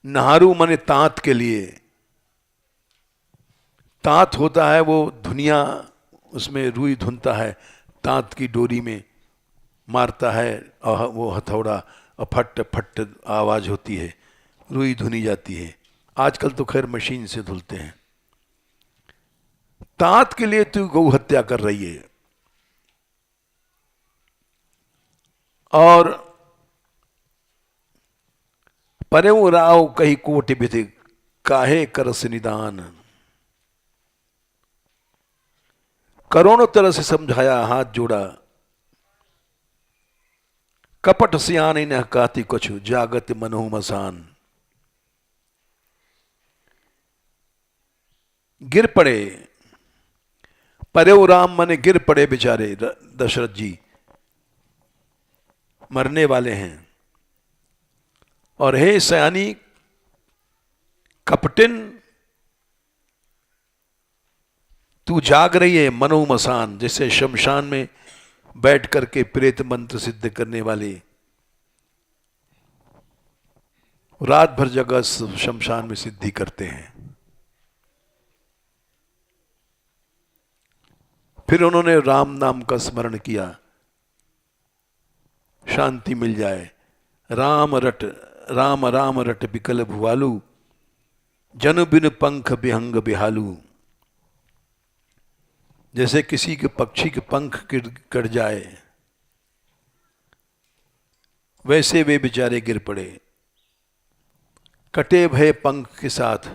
Speaker 2: नहारू माने तांत के लिए। तांत होता है वो धुनिया, उसमें रुई धुनता है, तांत की डोरी में मारता है और वो हथौड़ा और फट फट आवाज होती है, रुई धुनी जाती है। आजकल तो खैर मशीन से धुलते हैं। तांत के लिए तू गौ हत्या कर रही है। और परेऊ राव कही कोटि विधि, काहे करस निदान। करोड़ों तरह से समझाया, हाथ जोड़ा। कपट सियानी न काती कुछ, जागत मनहु मसान। गिर पड़े, परेऊ राम माने गिर पड़े बेचारे दशरथ जी, मरने वाले हैं। और हे सयानी कपटिन, तू जाग रही है मनो मसान, जैसे शमशान में बैठ करके प्रेत मंत्र सिद्ध करने वाले रात भर जगह शमशान में सिद्धि करते हैं। फिर उन्होंने राम नाम का स्मरण किया, शांति मिल जाए। राम राम रट बिकल भुआलू, जनु बिन पंख बिहंग बिहालू। जैसे किसी के पक्षी के पंख कट जाए, वैसे वे बेचारे गिर पड़े कटे भय पंख के साथ।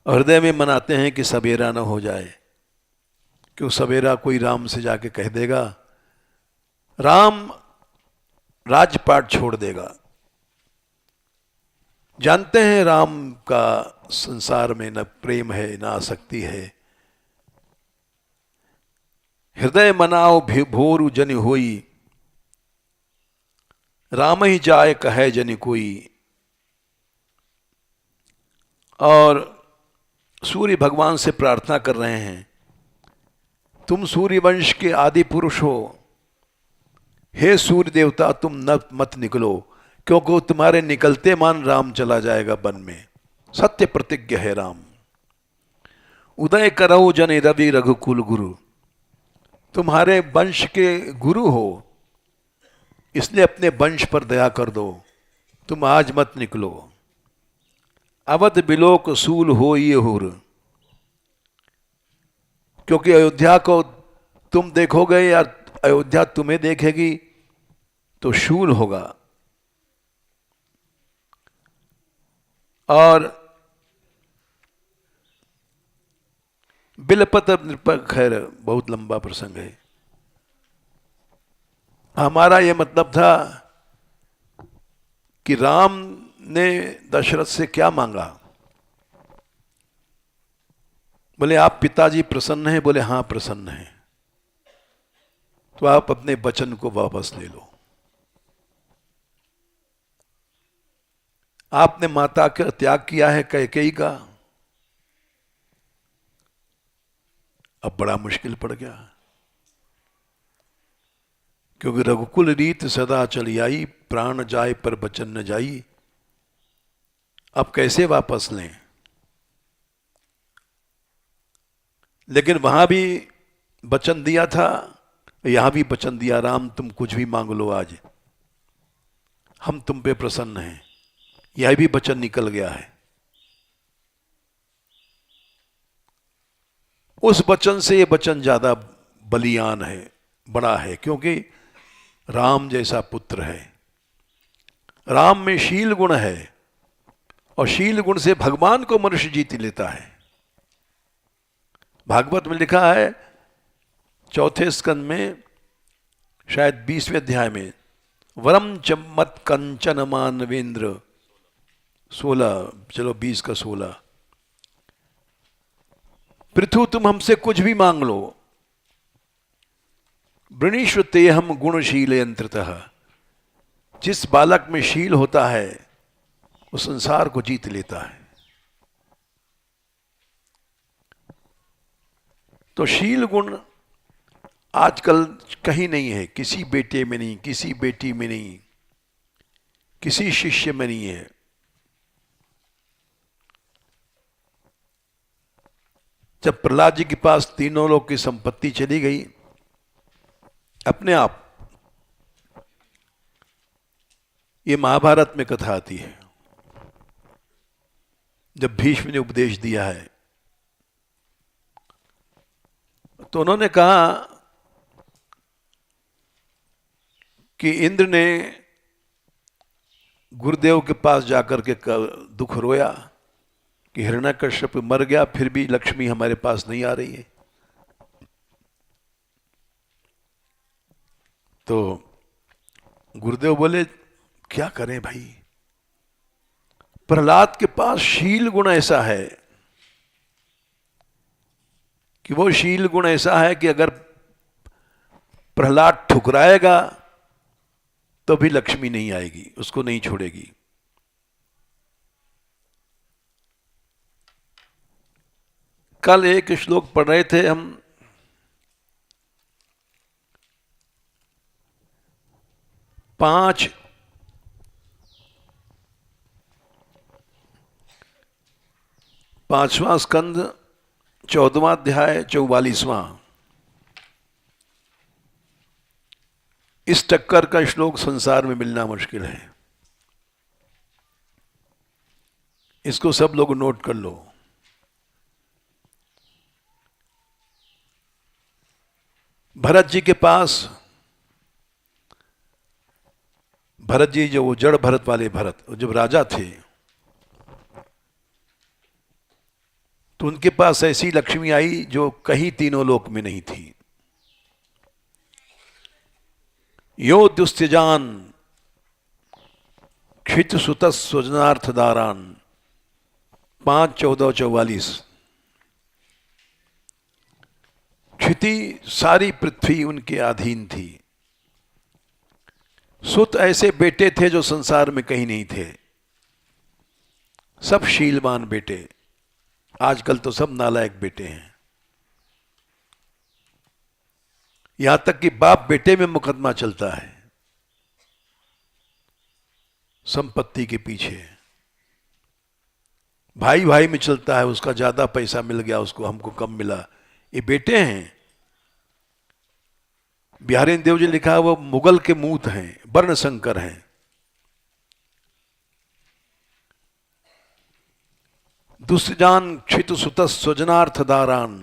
Speaker 2: हृदय में मनाते हैं कि सवेरा न हो जाए, क्यों सवेरा कोई राम से जाके कह देगा, राम राजपाट छोड़ देगा। जानते हैं राम का संसार में न प्रेम है न आसक्ति है। हृदय मनाओ भोरु जनि होई, राम ही जाए कहे जनि कोई। और सूर्य भगवान से प्रार्थना कर रहे हैं, तुम सूर्य वंश के आदि पुरुष हो, हे सूर्य देवता तुम न मत निकलो, क्योंकि तुम्हारे निकलते मान राम चला जाएगा वन में। सत्य प्रतिज्ञ है राम। उदय करो जन रवि रघुकुल गुरु, तुम्हारे वंश के गुरु हो, इसलिए अपने वंश पर दया कर दो, तुम आज मत निकलो। अवध बिलोक सूल हो ये हुर, क्योंकि अयोध्या को तुम देखोगे या अयोध्या तुम्हें देखेगी तो शूल होगा। और बिलपत्र पर खैर बहुत लंबा प्रसंग है। हमारा यह मतलब था कि राम ने दशरथ से क्या मांगा। बोले आप पिताजी प्रसन्न हैं? बोले हां प्रसन्न हैं। तो आप अपने वचन को वापस ले लो। आपने माता का त्याग किया है कैकेयी का, अब बड़ा मुश्किल पड़ गया, क्योंकि रघुकुल रीत सदा चली आई, प्राण जाए पर बचन न जाई। अब कैसे वापस लें? लेकिन वहां भी वचन दिया था, यहां भी वचन दिया, राम तुम कुछ भी मांग लो, आज हम तुम पे प्रसन्न हैं। यह भी वचन निकल गया है। उस वचन से ये वचन ज्यादा बलियान है, बड़ा है, क्योंकि राम जैसा पुत्र है। राम में शील गुण है, और शील गुण से भगवान को मनुष्य जीत लेता है। भागवत में लिखा है 4 स्कंद में, शायद 20वें अध्याय में, वरम चम्मत कंचन मानवेंद्र, 16, चलो 20 का 16, पृथु तुम हमसे कुछ भी मांग लो, वृणीष्व ते हम गुणशील यंत्रतः। जिस बालक में शील होता है वो संसार को जीत लेता है। तो शील गुण आजकल कहीं नहीं है, किसी बेटे में नहीं, किसी बेटी में नहीं, किसी शिष्य में नहीं है। जब प्रहलाद जी के पास तीनों लोग की संपत्ति चली गई अपने आप, ये महाभारत में कथा आती है, जब भीष्म ने उपदेश दिया है तो उन्होंने कहा कि इंद्र ने गुरुदेव के पास जाकर के दुख रोया कि हिरण्यकश्यप मर गया, फिर भी लक्ष्मी हमारे पास नहीं आ रही है। तो गुरुदेव बोले क्या करें भाई, प्रहलाद के पास शील गुण ऐसा है कि वो शील गुण ऐसा है कि अगर प्रहलाद ठुकराएगा तो भी लक्ष्मी नहीं आएगी, उसको नहीं छोड़ेगी। कल एक श्लोक पढ़ रहे थे हम, पांचवां स्कंद 14वां अध्याय 44वां। इस टक्कर का श्लोक संसार में मिलना मुश्किल है। इसको सब लोग नोट कर लो। भरत जी के पास, भरत जी जो वो जड़ भरत वाले भरत, जब राजा थे तो उनके पास ऐसी लक्ष्मी आई जो कहीं तीनों लोक में नहीं थी। यो दुस्त्यजान क्षित सुत स्वजनार्थ दारान, 5-14-44। क्षिति सारी पृथ्वी उनके अधीन थी। सुत ऐसे बेटे थे जो संसार में कहीं नहीं थे, सब शीलवान बेटे। आजकल तो सब नालायक बेटे हैं। यहां तक कि बाप बेटे में मुकदमा चलता है संपत्ति के पीछे, भाई भाई में चलता है, उसका ज्यादा पैसा मिल गया उसको, हमको कम मिला। ये बेटे हैं। बिहारी देव जी लिखा वो मुगल के मूत हैं, वर्ण शंकर हैं। दुष्जान क्षित सुत स्वजनार्थ दारान,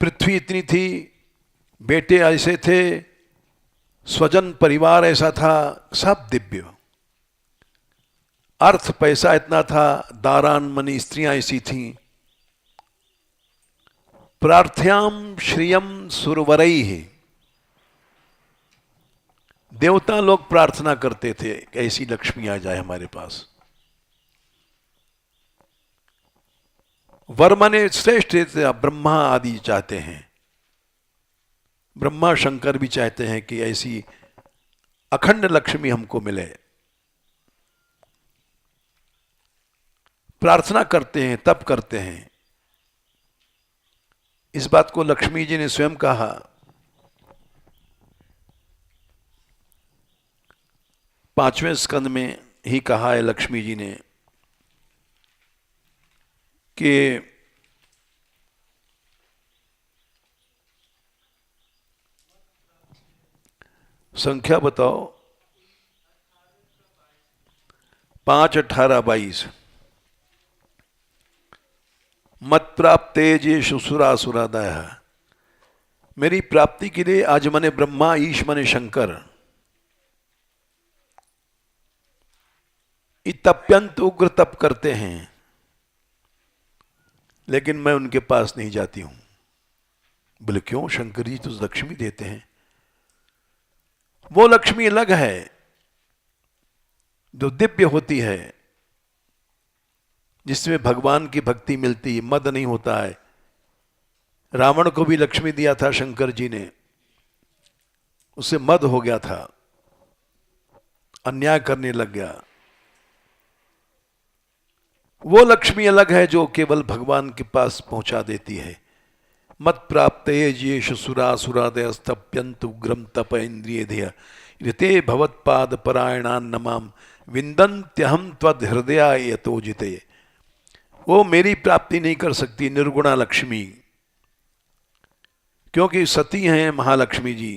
Speaker 2: पृथ्वी इतनी थी, बेटे ऐसे थे, स्वजन परिवार ऐसा था, सब दिव्य। अर्थ पैसा इतना था, दारान मनी स्त्रियां ऐसी थीं। प्रार्थ्याम श्रियम सुरवरई है, देवता लोग प्रार्थना करते थे ऐसी लक्ष्मी आ जाए हमारे पास। वर माने श्रेष्ठ ब्रह्मा आदि चाहते हैं, ब्रह्मा शंकर भी चाहते हैं कि ऐसी अखंड लक्ष्मी हमको मिले। प्रार्थना करते हैं, तप करते हैं। इस बात को लक्ष्मी जी ने स्वयं कहा। पांचवें स्कंद में ही कहा है लक्ष्मी जी ने कि संख्या बताओ, 5, 18, 22। मत प्राप्ते जे सुसुरासुरादय, मेरी प्राप्ति के लिए आज मने ब्रह्मा, ईश मने शंकर, तप्यंत उग्र तप करते हैं, लेकिन मैं उनके पास नहीं जाती हूं। बोले क्यों? शंकर जी तो लक्ष्मी देते हैं। वो लक्ष्मी अलग है जो दिव्य होती है, जिसमें भगवान की भक्ति मिलती है, मद नहीं होता है। रावण को भी लक्ष्मी दिया था शंकर जी ने, उससे मद हो गया था, अन्याय करने लग गया। वो लक्ष्मी अलग है जो केवल भगवान के पास पहुंचा देती है। मत प्राप्त ये सुरासुरादय स्तप्यंत उग्रम तप इंद्रिय ध्येय ऋते भवत्पाद परायणान नमाम विंदन्त्यहम त्वद हृदय यतोजिते। वो मेरी प्राप्ति नहीं कर सकती निर्गुणा लक्ष्मी, क्योंकि सती हैं महालक्ष्मी जी।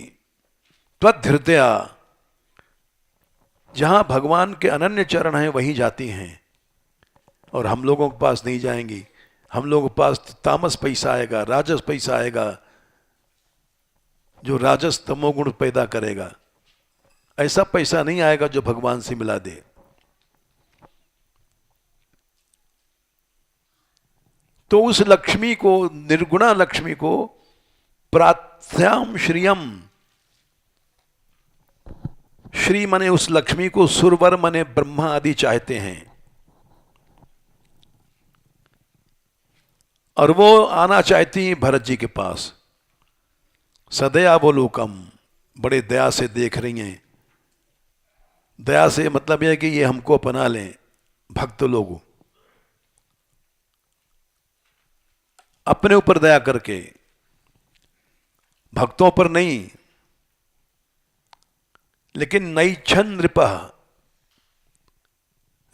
Speaker 2: त्वद हृदय, जहां भगवान के अनन्य चरण हैं वहीं जाती हैं, और हम लोगों के पास नहीं जाएंगी। हम लोगों के पास तामस पैसा आएगा, राजस पैसा आएगा, जो राजस तमोगुण पैदा करेगा। ऐसा पैसा नहीं आएगा जो भगवान से मिला दे। तो उस लक्ष्मी को, निर्गुणा लक्ष्मी को प्रार्थ्याम श्रियम, श्री मने उस लक्ष्मी को, सुरवर मने ब्रह्मा आदि चाहते हैं। और वो आना चाहती हैं भरत जी के पास। सदयावलोकम, बड़े दया से देख रही हैं। दया से मतलब यह है कि ये हमको अपना लें, भक्त लोग अपने ऊपर दया करके, भक्तों पर नहीं। लेकिन नैच्छन नृपः,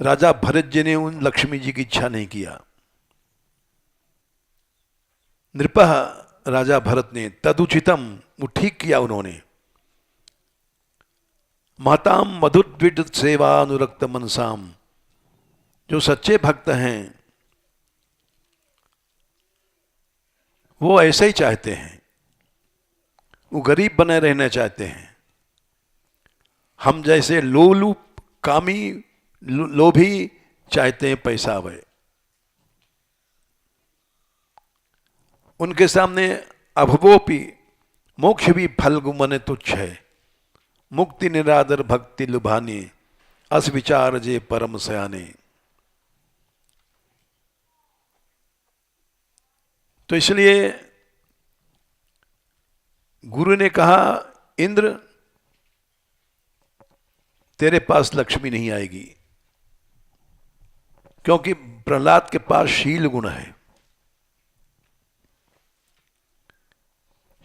Speaker 2: राजा भरत जी ने उन लक्ष्मी जी की इच्छा नहीं किया। नृपः राजा भरत ने, तदुचितम, वो ठीक किया उन्होंने। महताम मधुद्विड सेवा अनुरक्त मनसाम, जो सच्चे भक्त हैं वो ऐसे ही चाहते हैं, वो गरीब बने रहना चाहते हैं। हम जैसे लोलुप कामी लोभी चाहते हैं पैसा आवे। उनके सामने अभवोपि, मोक्ष भी फल गुमने तुच्छ है। मुक्ति निरादर भक्ति लुभाने, अस विचार जे परम सयाने। तो इसलिए गुरु ने कहा, इंद्र तेरे पास लक्ष्मी नहीं आएगी, क्योंकि प्रहलाद के पास शील गुण है।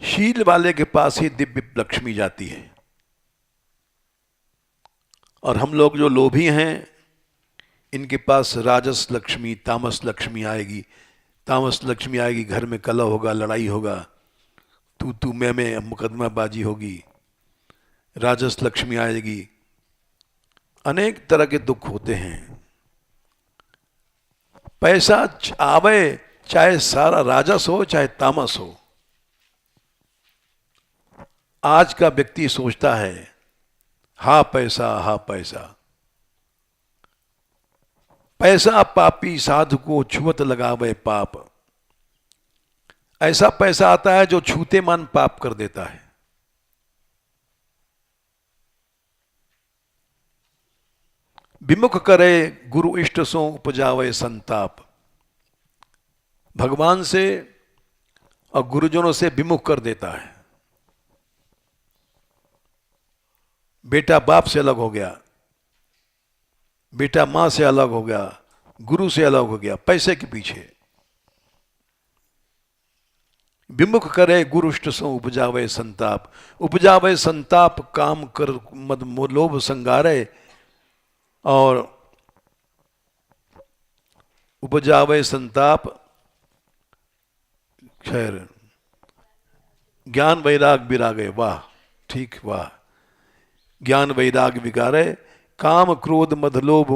Speaker 2: शील वाले के पास ही दिव्य लक्ष्मी जाती है। और हम लोग जो लोभी हैं, इनके पास राजस लक्ष्मी, तामस लक्ष्मी आएगी। तामस लक्ष्मी आएगी, घर में कलह होगा, लड़ाई होगा, तू मैं मुकदमाबाजी होगी, राजस लक्ष्मी आएगी, अनेक तरह के दुख होते हैं। पैसा आवे, चाहे सारा राजस हो चाहे तामस हो। आज का व्यक्ति सोचता है हा पैसा, हा पैसा। पैसा पापी साधु को छुअत लगावे पाप। ऐसा पैसा आता है जो छूते मन पाप कर देता है। विमुख करे गुरु इष्ट सो उपजावे संताप। भगवान से और गुरुजनों से विमुख कर देता है। बेटा बाप से अलग हो गया, बेटा मां से अलग हो गया, गुरु से अलग हो गया पैसे के पीछे। विमुख करे गुरुष्ट सो उपजावे संताप। उपजावे संताप, काम कर मद लोभ संगारे, और उपजावे संताप, खैर ज्ञान वैराग विरागे। वाह, ठीक, वाह। ज्ञान वैराग विगारे, काम क्रोध मद लोभ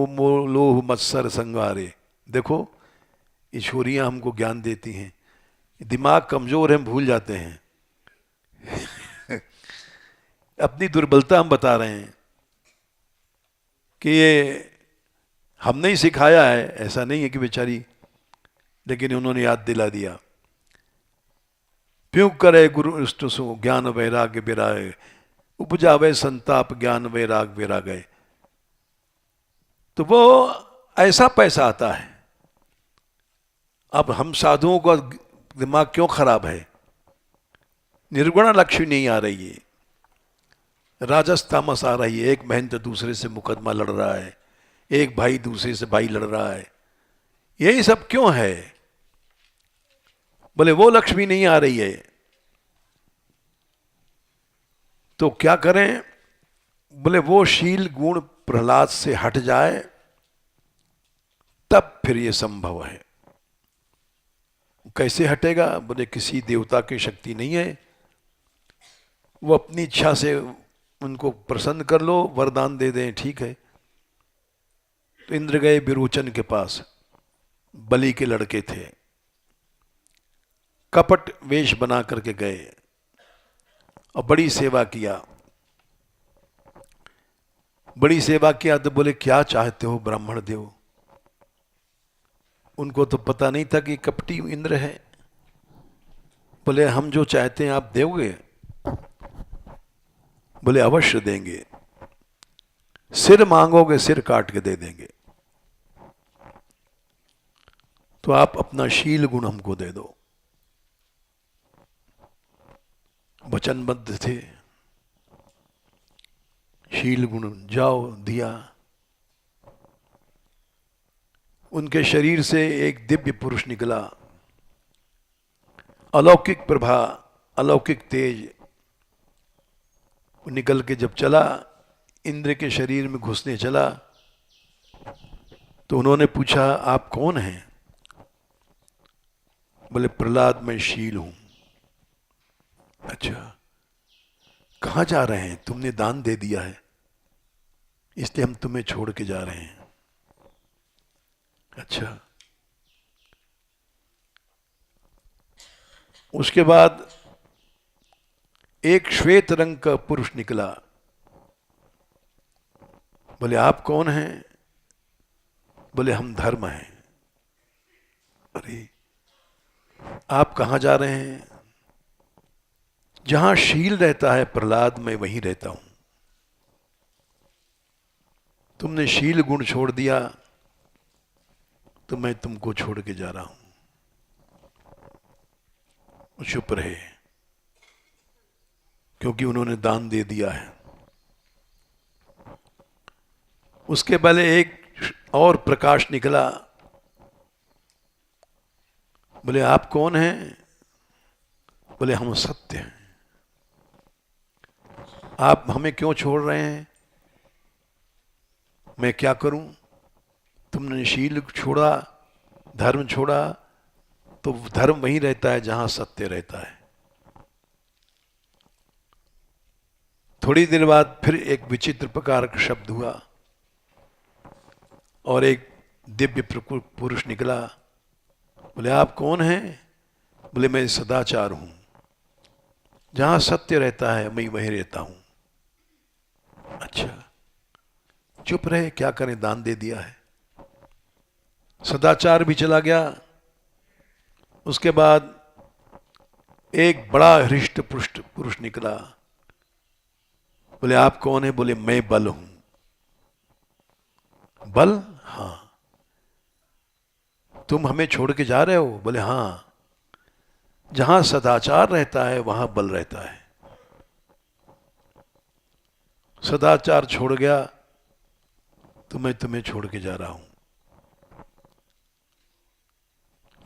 Speaker 2: लोभ मत्सर संगारे। देखो ये छोरियां हमको ज्ञान देती हैं। दिमाग कमजोर है, हम भूल जाते हैं। अपनी दुर्बलता हम बता रहे हैं कि ये हमने ही सिखाया है, ऐसा नहीं है कि बेचारी, लेकिन उन्होंने याद दिला दिया। प्यों करे गुरु इष्ट सो ज्ञान वैराग्य विरागे। उपजावे संताप ज्ञान वैराग विरागे। तो वो ऐसा पैसा आता है। अब हम साधुओं का दिमाग क्यों खराब है? निर्गुणा लक्ष्मी नहीं आ रही है, राजस तामस आ रही है। एक बहन तो दूसरे से मुकदमा लड़ रहा है, एक भाई दूसरे से भाई लड़ रहा है। यही सब क्यों है? बोले वो लक्ष्मी नहीं आ रही है। तो क्या करें? बोले वो शील गुण प्रहलाद से हट जाए तब फिर ये संभव है। कैसे हटेगा? बोले किसी देवता की शक्ति नहीं है, वो अपनी इच्छा से उनको प्रसन्न कर लो, वरदान दे दें, ठीक है। तो इंद्र गए विरोचन के पास, बलि के लड़के थे, कपट वेश बना करके गए और बड़ी सेवा किया। बड़ी सेवा किया तो बोले क्या चाहते हो ब्राह्मण देव? उनको तो पता नहीं था कि कपटी इंद्र है। बोले हम जो चाहते हैं आप दोगे? बोले अवश्य देंगे। सिर मांगोगे सिर काट के दे देंगे। तो आप अपना शील गुण हमको दे दो। वचनबद्ध थे, शील गुण जाओ, दिया। उनके शरीर से एक दिव्य पुरुष निकला, अलौकिक प्रभा, अलौकिक तेज निकल के जब चला, इंद्र के शरीर में घुसने चला, तो उन्होंने पूछा आप कौन हैं? बोले प्रहलाद मैं शील हूं। अच्छा, कहां जा रहे हैं? तुमने दान दे दिया है इसलिए हम तुम्हें छोड़ के जा रहे हैं। अच्छा। उसके बाद एक श्वेत रंग का पुरुष निकला। बोले आप कौन हैं? बोले हम धर्म हैं। अरे आप कहां जा रहे हैं? जहां शील रहता है प्रहलाद, मैं वहीं रहता हूं। तुमने शील गुण छोड़ दिया तो मैं तुमको छोड़ के जा रहा हूं। चुप रहे, क्योंकि उन्होंने दान दे दिया है। उसके पहले एक और प्रकाश निकला। बोले आप कौन हैं? बोले हम सत्य हैं। आप हमें क्यों छोड़ रहे हैं? मैं क्या करूं? तुमने शील छोड़ा, धर्म छोड़ा, तो धर्म वहीं रहता है जहां सत्य रहता है। थोड़ी देर बाद फिर एक विचित्र प्रकार का शब्द हुआ और एक दिव्य पुरुष निकला। बोले आप कौन हैं? बोले मैं सदाचार हूं, जहां सत्य रहता है मैं वहीं रहता हूं। अच्छा, चुप रहे, क्या करें, दान दे दिया है। सदाचार भी चला गया। उसके बाद एक बड़ा हृष्ट पुष्ट पुरुष निकला। बोले आप कौन है? बोले मैं बल हूं। बल? हाँ। तुम हमें छोड़ के जा रहे हो? बोले हाँ, जहां सदाचार रहता है वहां बल रहता है। सदाचार छोड़ गया तो मैं तुम्हें छोड़ के जा रहा हूं।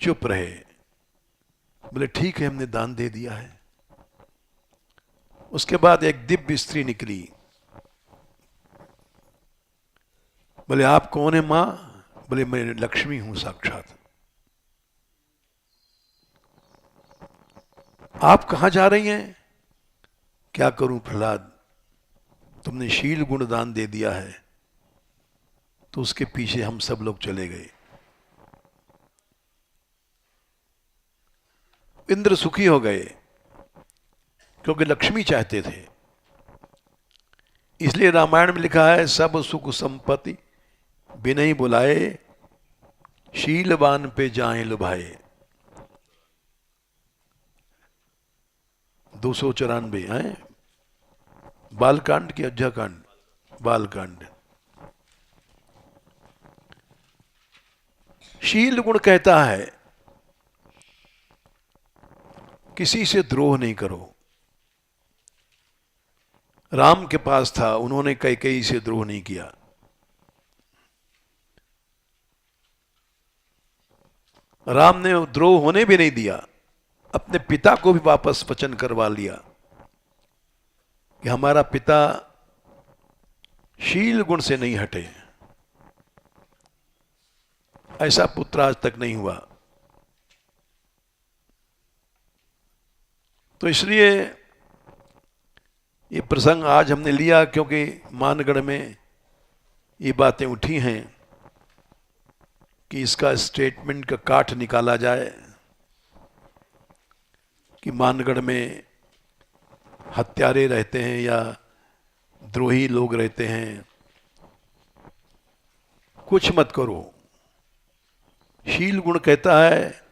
Speaker 2: चुप रहे। बोले ठीक है, हमने दान दे दिया है। उसके बाद एक दिव्य स्त्री निकली। बोले आप कौन है मां? बोले मैं लक्ष्मी हूं साक्षात। आप कहां जा रही हैं? क्या करूं प्रहलाद, तुमने शील गुण दान दे दिया है, तो उसके पीछे हम सब लोग चले गए। इंद्र सुखी हो गए क्योंकि लक्ष्मी चाहते थे। इसलिए रामायण में लिखा है सब सुख संपत्ति बिनहि बुलाए, शीलवान पे जाएं लुभाए। 294 है बालकांड की अयोध्याकांड? बालकांड। शील गुण कहता है किसी से द्रोह नहीं करो। राम के पास था, उन्होंने कैकेयी से द्रोह नहीं किया। राम ने द्रोह होने भी नहीं दिया, अपने पिता को भी वापस वचन करवा लिया कि हमारा पिता शील गुण से नहीं हटे। ऐसा पुत्र आज तक नहीं हुआ। तो इसलिए ये प्रसंग आज हमने लिया क्योंकि मानगढ़ में ये बातें उठी हैं कि इसका स्टेटमेंट का काट निकाला जाए कि मानगढ़ में हत्यारे रहते हैं या द्रोही लोग रहते हैं। कुछ मत करो। शील गुण कहता है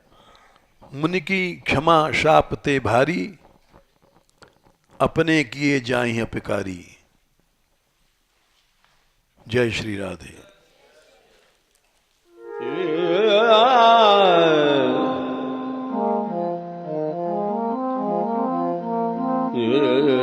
Speaker 2: मुनि की क्षमा शाप ते भारी, अपने किए जाहि अपिकारी। जय श्री राधे।
Speaker 1: Yeah.